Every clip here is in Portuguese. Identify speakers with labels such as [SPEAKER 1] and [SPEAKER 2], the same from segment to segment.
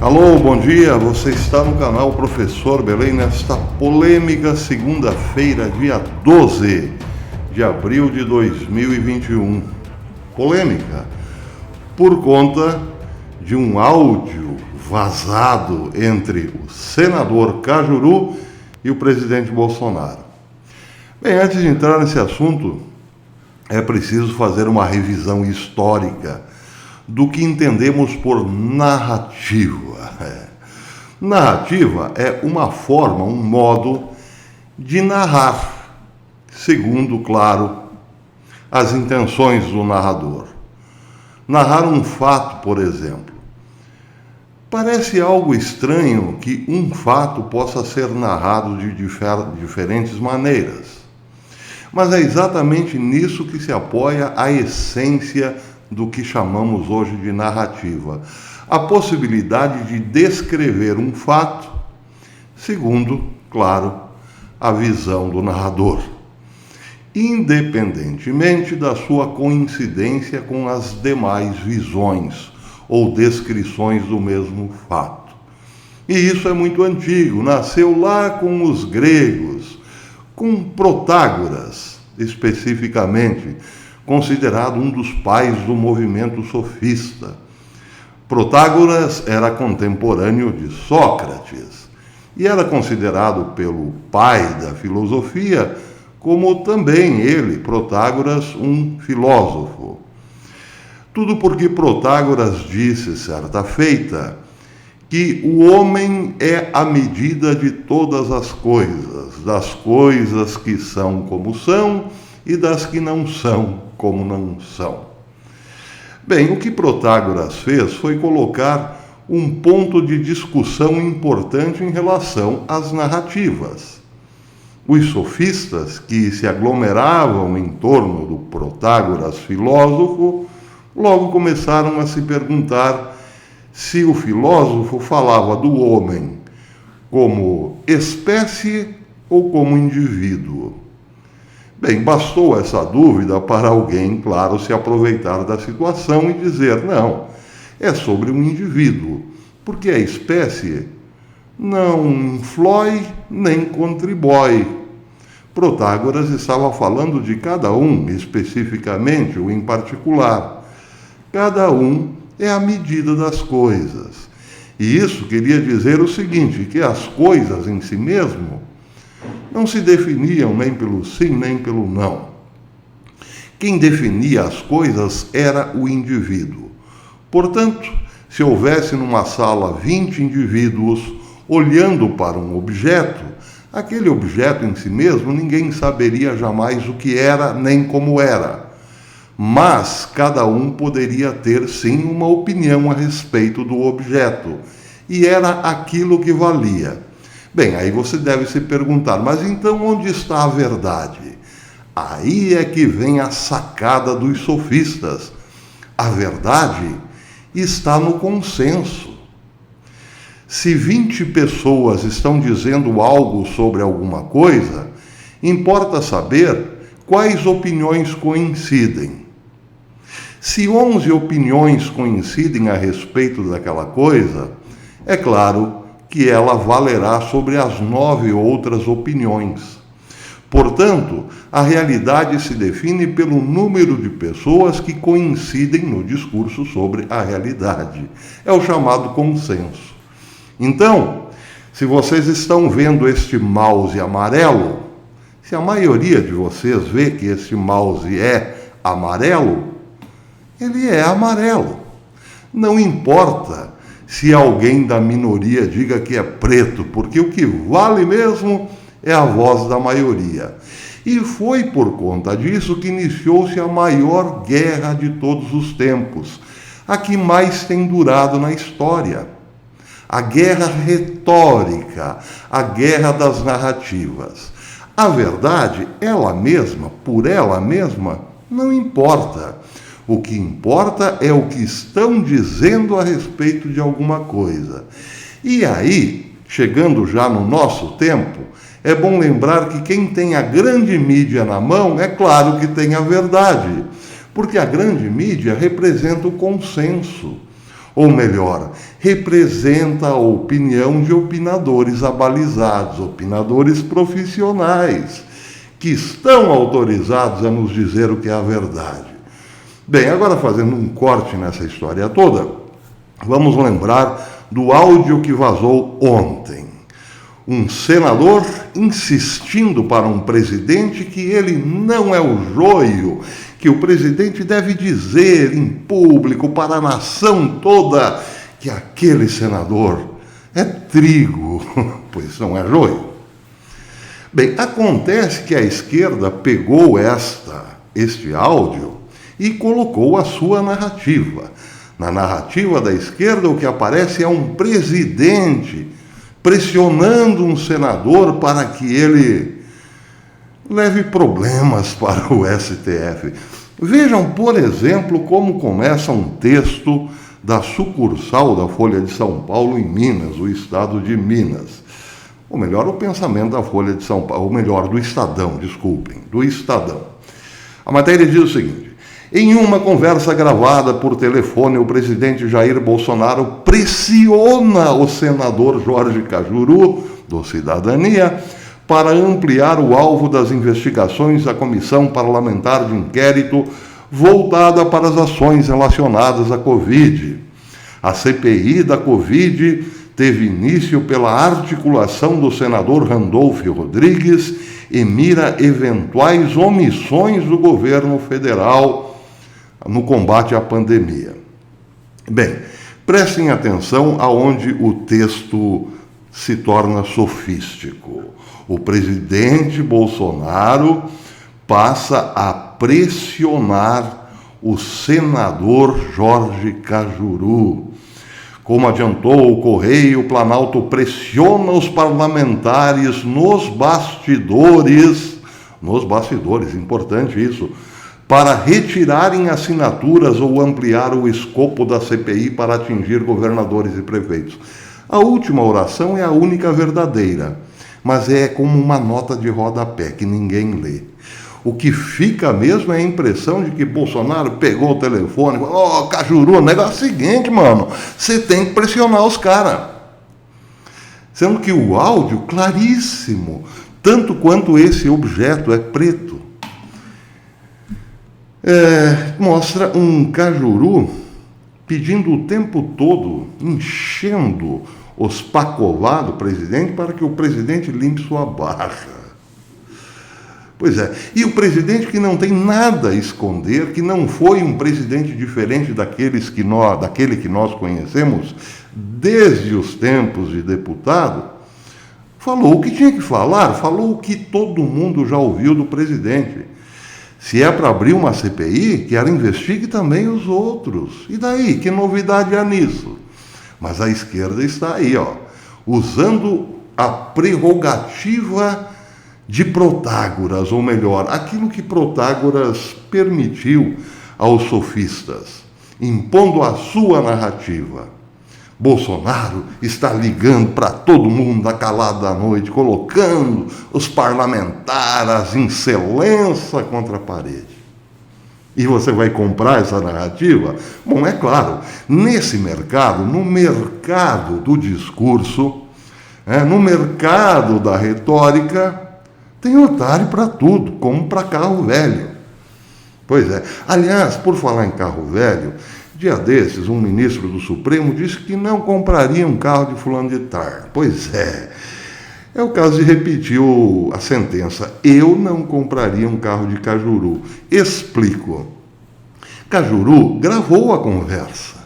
[SPEAKER 1] Alô, bom dia, você está no canal Professor Belém nesta polêmica segunda-feira, dia 12 de abril de 2021. Polêmica por conta de um áudio vazado entre o senador Cajuru e o presidente Bolsonaro. Bem, antes de entrar nesse assunto, é preciso fazer uma revisão histórica do que entendemos por narrativa. Narrativa é uma forma, um modo de narrar, segundo, claro, as intenções do narrador. Narrar um fato, por exemplo. Parece algo estranho que um fato possa ser narrado de diferentes maneiras. Mas é exatamente nisso que se apoia a essência do que chamamos hoje de narrativa. A possibilidade de descrever um fato, segundo, claro, a visão do narrador, independentemente da sua coincidência com as demais visões ou descrições do mesmo fato. E isso é muito antigo, nasceu lá com os gregos, com Protágoras, especificamente, considerado um dos pais do movimento sofista. Protágoras era contemporâneo de Sócrates e era considerado pelo pai da filosofia como também ele, Protágoras, um filósofo. Tudo porque Protágoras disse, certa feita, que o homem é a medida de todas as coisas, das coisas que são como são e das que não são como não são. Bem, o que Protágoras fez foi colocar um ponto de discussão importante em relação às narrativas. Os sofistas que se aglomeravam em torno do Protágoras filósofo logo começaram a se perguntar se o filósofo falava do homem como espécie ou como indivíduo. Bem, bastou essa dúvida para alguém, claro, se aproveitar da situação e dizer, não, é sobre um indivíduo, porque a espécie não influi nem contribui. Protágoras estava falando de cada um, especificamente ou em particular. Cada um é a medida das coisas. E isso queria dizer o seguinte, que as coisas em si mesmo não se definiam nem pelo sim, nem pelo não. Quem definia as coisas era o indivíduo. Portanto, se houvesse numa sala 20 indivíduos olhando para um objeto, aquele objeto em si mesmo ninguém saberia jamais o que era nem como era. Mas cada um poderia ter sim uma opinião a respeito do objeto, e era aquilo que valia. Bem, aí você deve se perguntar, mas então onde está a verdade? Aí é que vem a sacada dos sofistas. A verdade está no consenso. Se 20 pessoas estão dizendo algo sobre alguma coisa, importa saber quais opiniões coincidem. Se 11 opiniões coincidem a respeito daquela coisa, é claro que ela valerá sobre as 9 outras opiniões. Portanto, a realidade se define pelo número de pessoas que coincidem no discurso sobre a realidade. É o chamado consenso. Então, se vocês estão vendo este mouse amarelo, se a maioria de vocês vê que este mouse é amarelo, ele é amarelo. Não importa se alguém da minoria diga que é preto, porque o que vale mesmo é a voz da maioria. E foi por conta disso que iniciou-se a maior guerra de todos os tempos, a que mais tem durado na história. A guerra retórica, a guerra das narrativas. A verdade, ela mesma, por ela mesma, não importa. O que importa é o que estão dizendo a respeito de alguma coisa. E aí, chegando já no nosso tempo, é bom lembrar que quem tem a grande mídia na mão, é claro que tem a verdade, porque a grande mídia representa o consenso. Ou melhor, representa a opinião de opinadores abalizados, opinadores profissionais, que estão autorizados a nos dizer o que é a verdade. Bem, agora fazendo um corte nessa história toda, vamos lembrar do áudio que vazou ontem. Um senador insistindo para um presidente que ele não é o joio, que o presidente deve dizer em público para a nação toda que aquele senador é trigo, pois não é joio. Bem, acontece que a esquerda pegou este áudio e colocou a sua narrativa. Na narrativa da esquerda, o que aparece é um presidente pressionando um senador para que ele leve problemas para o STF. Vejam, por exemplo, como começa um texto da sucursal da Folha de São Paulo em Minas, o estado de Minas. Ou melhor, o pensamento da Folha de São Paulo, ou melhor, do Estadão, desculpem, do Estadão. A matéria diz o seguinte: em uma conversa gravada por telefone, o presidente Jair Bolsonaro pressiona o senador Jorge Cajuru, do Cidadania, para ampliar o alvo das investigações da Comissão Parlamentar de Inquérito voltada para as ações relacionadas à Covid. A CPI da Covid teve início pela articulação do senador Randolfo Rodrigues e mira eventuais omissões do governo federal no combate à pandemia. Bem, prestem atenção aonde o texto se torna sofístico. O presidente Bolsonaro passa a pressionar o senador Jorge Cajuru. Como adiantou o Correio, o Planalto pressiona os parlamentares nos bastidores, importante isso, para retirarem assinaturas ou ampliar o escopo da CPI para atingir governadores e prefeitos. A última oração é a única verdadeira, mas é como uma nota de rodapé que ninguém lê. O que fica mesmo é a impressão de que Bolsonaro pegou o telefone e falou: Cajuru, o negócio é o seguinte, mano, você tem que pressionar os caras. Sendo que o áudio, claríssimo, tanto quanto esse objeto é preto, mostra um Cajuru pedindo o tempo todo, enchendo os pacová do presidente para que o presidente limpe sua barra. Pois é, e o presidente que não tem nada a esconder, que não foi um presidente diferente daquele que nós conhecemos desde os tempos de deputado, falou o que tinha que falar, falou o que todo mundo já ouviu do presidente. Se é para abrir uma CPI, que ela investigue também os outros. E daí? Que novidade há nisso? Mas a esquerda está aí, usando a prerrogativa de Protágoras, ou melhor, aquilo que Protágoras permitiu aos sofistas, impondo a sua narrativa. Bolsonaro está ligando para todo mundo da calada da noite, colocando os parlamentares em excelência contra a parede. E você vai comprar essa narrativa? Bom, é claro, nesse mercado, no mercado do discurso, no mercado da retórica, tem otário para tudo, como para carro velho. Pois é. Aliás, por falar em carro velho, dia desses, um ministro do Supremo disse que não compraria um carro de fulano de tal. Pois é. É o caso de repetir a sentença. Eu não compraria um carro de Cajuru. Explico. Cajuru gravou a conversa.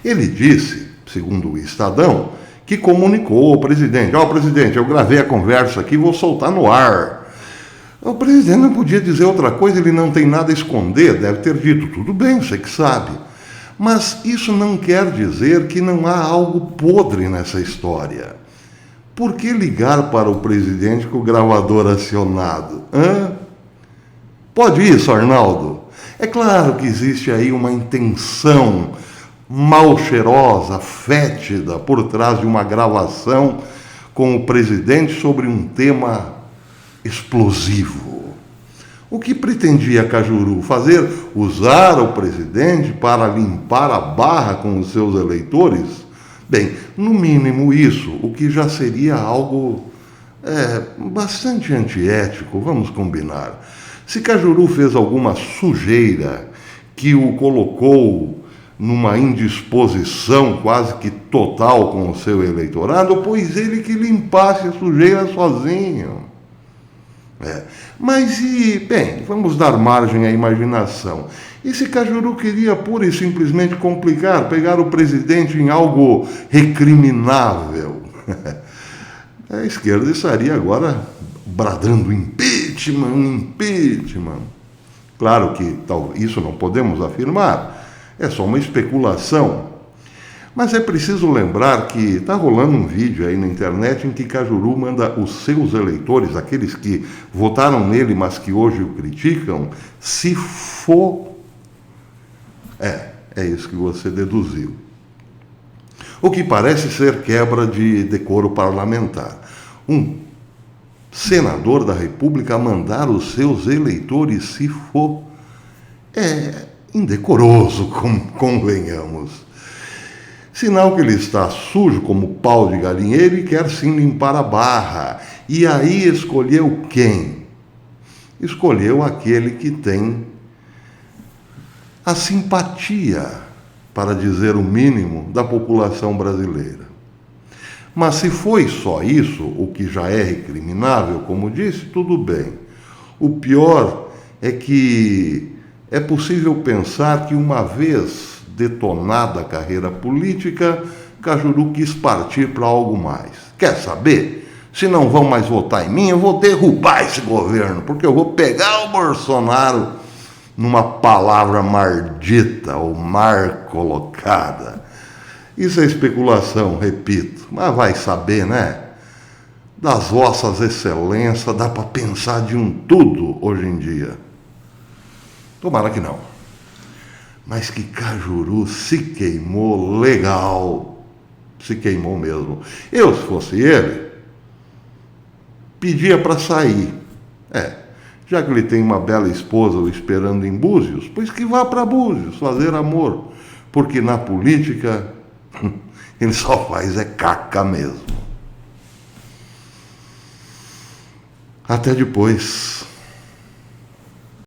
[SPEAKER 1] Ele disse, segundo o Estadão, que comunicou ao presidente: presidente, eu gravei a conversa aqui, vou soltar no ar. O presidente não podia dizer outra coisa, ele não tem nada a esconder, deve ter dito: tudo bem, você que sabe. Mas isso não quer dizer que não há algo podre nessa história. Por que ligar para o presidente com o gravador acionado? Pode isso, Arnaldo? É claro que existe aí uma intenção mal cheirosa, fétida, por trás de uma gravação com o presidente sobre um tema explosivo. O que pretendia Cajuru? Usar o presidente para limpar a barra com os seus eleitores? Bem, no mínimo isso, o que já seria algo bastante antiético, vamos combinar. Se Cajuru fez alguma sujeira que o colocou numa indisposição quase que total com o seu eleitorado, pois ele que limpasse a sujeira sozinho. Mas vamos dar margem à imaginação. E se Cajuru queria pura e simplesmente complicar, pegar o presidente em algo recriminável? A esquerda estaria agora bradando impeachment, impeachment. Claro que isso não podemos afirmar, é só uma especulação. Mas é preciso lembrar que está rolando um vídeo aí na internet em que Cajuru manda os seus eleitores, aqueles que votaram nele, mas que hoje o criticam, se for. É isso que você deduziu. O que parece ser quebra de decoro parlamentar. Um senador da República mandar os seus eleitores se for. É indecoroso, convenhamos. Sinal que ele está sujo como pau de galinheiro e quer sim limpar a barra. E aí escolheu quem? Escolheu aquele que tem a simpatia, para dizer o mínimo, da população brasileira. Mas se foi só isso, o que já é recriminável, como disse, tudo bem. O pior é que é possível pensar que, uma vez detonada a carreira política, Cajuru quis partir para algo mais. Quer saber? Se não vão mais votar em mim, eu vou derrubar esse governo, porque eu vou pegar o Bolsonaro numa palavra maldita ou mal colocada. Isso é especulação, repito, mas vai saber, né? Das vossas excelências dá para pensar de um tudo hoje em dia. Tomara que não. Mas que Cajuru se queimou legal. Se queimou mesmo. Eu, se fosse ele, pedia para sair. Já que ele tem uma bela esposa o esperando em Búzios, pois que vá para Búzios fazer amor. Porque na política ele só faz caca mesmo. Até depois.